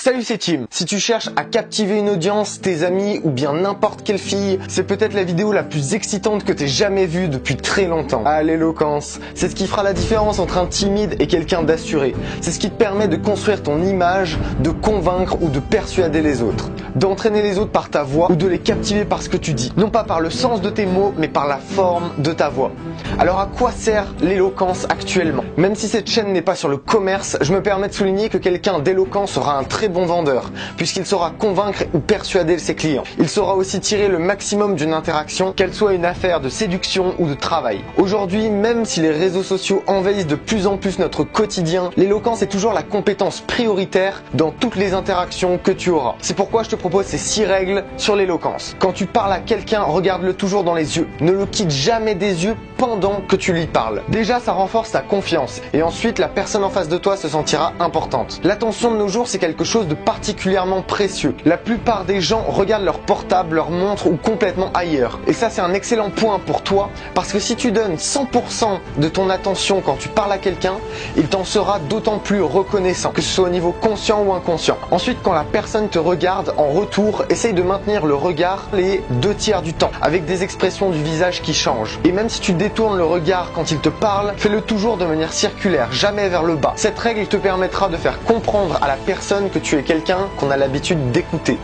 Salut, c'est Tim. Si tu cherches à captiver une audience, tes amis ou bien n'importe quelle fille, c'est peut-être la vidéo la plus excitante que t'aies jamais vue depuis très longtemps. Ah, l'éloquence. C'est ce qui fera la différence entre un timide et quelqu'un d'assuré. C'est ce qui te permet de construire ton image, de convaincre ou de persuader les autres. D'entraîner les autres par ta voix ou de les captiver par ce que tu dis. Non pas par le sens de tes mots, mais par la forme de ta voix. Alors à quoi sert l'éloquence actuellement? Même si cette chaîne n'est pas sur le commerce, je me permets de souligner que quelqu'un d'éloquent sera un très bon vendeur, puisqu'il saura convaincre ou persuader ses clients. Il saura aussi tirer le maximum d'une interaction, qu'elle soit une affaire de séduction ou de travail. Aujourd'hui, même si les réseaux sociaux envahissent de plus en plus notre quotidien, l'éloquence est toujours la compétence prioritaire dans toutes les interactions que tu auras. C'est pourquoi je te propose ces 6 règles sur l'éloquence. Quand tu parles à quelqu'un, regarde-le toujours dans les yeux. Ne le quitte jamais des yeux pendant que tu lui parles. Déjà, ça renforce ta confiance et ensuite la personne en face de toi se sentira importante. L'attention de nos jours, c'est quelque chose de particulièrement précieux. La plupart des gens regardent leur portable, leur montre ou complètement ailleurs. Et ça, c'est un excellent point pour toi parce que si tu donnes 100% de ton attention quand tu parles à quelqu'un, il t'en sera d'autant plus reconnaissant, que ce soit au niveau conscient ou inconscient. Ensuite, quand la personne te regarde en retour, essaye de maintenir le regard les 2/3 du temps avec des expressions du visage qui changent. Et même si tu détournes le regard quand il te parle, fais-le toujours de manière circulaire, jamais vers le bas. Cette règle te permettra de faire comprendre à la personne que tu es quelqu'un qu'on a l'habitude d'écouter.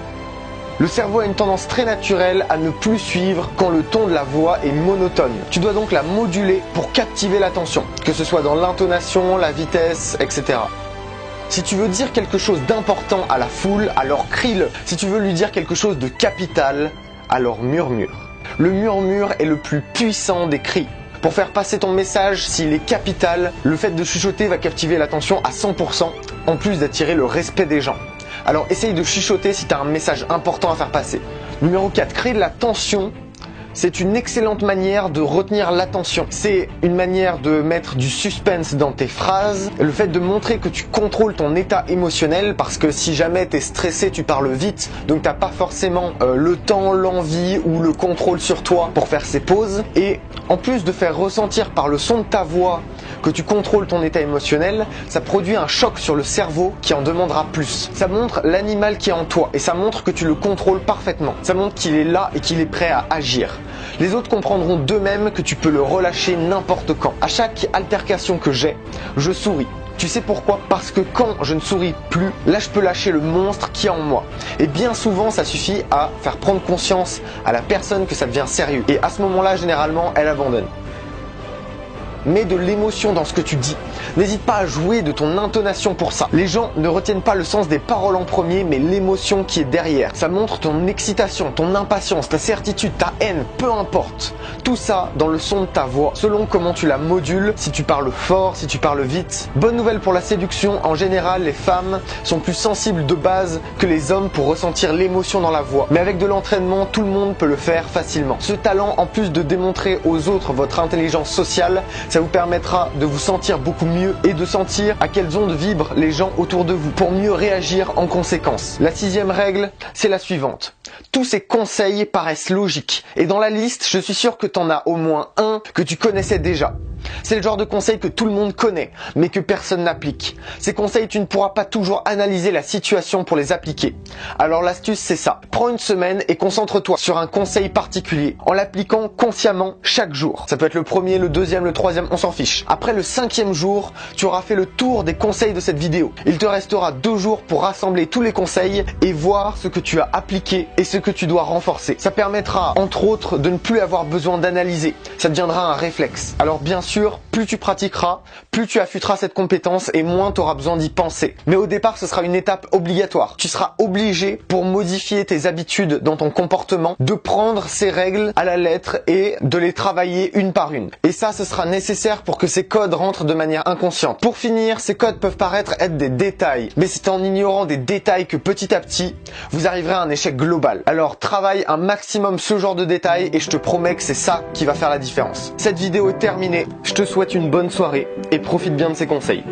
Le cerveau a une tendance très naturelle à ne plus suivre quand le ton de la voix est monotone. Tu dois donc la moduler pour captiver l'attention, que ce soit dans l'intonation, la vitesse, etc. Si tu veux dire quelque chose d'important à la foule, alors crie-le. Si tu veux lui dire quelque chose de capital, alors murmure. Le murmure est le plus puissant des cris. Pour faire passer ton message, s'il est capital, le fait de chuchoter va captiver l'attention à 100%, en plus d'attirer le respect des gens. Alors essaye de chuchoter si tu as un message important à faire passer. Numéro 4, créer de la tension. C'est une excellente manière de retenir l'attention. C'est une manière de mettre du suspense dans tes phrases. Le fait de montrer que tu contrôles ton état émotionnel, parce que si jamais tu es stressé, tu parles vite. Donc tu n'as pas forcément le temps, l'envie ou le contrôle sur toi pour faire ces pauses. Et en plus de faire ressentir par le son de ta voix que tu contrôles ton état émotionnel, ça produit un choc sur le cerveau qui en demandera plus. Ça montre l'animal qui est en toi et ça montre que tu le contrôles parfaitement. Ça montre qu'il est là et qu'il est prêt à agir. Les autres comprendront d'eux-mêmes que tu peux le relâcher n'importe quand. À chaque altercation que j'ai, je souris. Tu sais pourquoi? Parce que quand je ne souris plus, là je peux lâcher le monstre qui est en moi. Et bien souvent, ça suffit à faire prendre conscience à la personne que ça devient sérieux. Et à ce moment-là, généralement, elle abandonne. Mets de l'émotion dans ce que tu dis. N'hésite pas à jouer de ton intonation pour ça. Les gens ne retiennent pas le sens des paroles en premier, mais l'émotion qui est derrière. Ça montre ton excitation, ton impatience, ta certitude, ta haine, peu importe. Tout ça dans le son de ta voix, selon comment tu la modules, si tu parles fort, si tu parles vite. Bonne nouvelle pour la séduction, en général, les femmes sont plus sensibles de base que les hommes pour ressentir l'émotion dans la voix. Mais avec de l'entraînement, tout le monde peut le faire facilement. Ce talent, en plus de démontrer aux autres votre intelligence sociale, ça vous permettra de vous sentir beaucoup mieux et de sentir à quelles ondes vibrent les gens autour de vous pour mieux réagir en conséquence. La 6e règle, c'est la suivante. Tous ces conseils paraissent logiques et dans la liste, je suis sûr que tu en as au moins un que tu connaissais déjà. C'est le genre de conseils que tout le monde connaît, mais que personne n'applique. Ces conseils, tu ne pourras pas toujours analyser la situation pour les appliquer. Alors l'astuce, c'est ça. Prends une semaine et concentre-toi sur un conseil particulier, en l'appliquant consciemment chaque jour. Ça peut être le premier, le deuxième, le troisième, on s'en fiche. Après le 5e jour, tu auras fait le tour des conseils de cette vidéo. Il te restera 2 jours pour rassembler tous les conseils et voir ce que tu as appliqué et ce que tu dois renforcer. Ça permettra, entre autres, de ne plus avoir besoin d'analyser. Ça deviendra un réflexe. Alors bien sûr, plus tu pratiqueras, plus tu affûteras cette compétence et moins tu auras besoin d'y penser. Mais au départ, ce sera une étape obligatoire. Tu seras obligé, pour modifier tes habitudes dans ton comportement, de prendre ces règles à la lettre et de les travailler une par une. Et ça, ce sera nécessaire pour que ces codes rentrent de manière inconsciente. Pour finir, ces codes peuvent paraître être des détails, mais c'est en ignorant des détails que petit à petit, vous arriverez à un échec global. Alors travaille un maximum ce genre de détails et je te promets que c'est ça qui va faire la différence. Cette vidéo est terminée. Je te souhaite une bonne soirée et profite bien de ces conseils.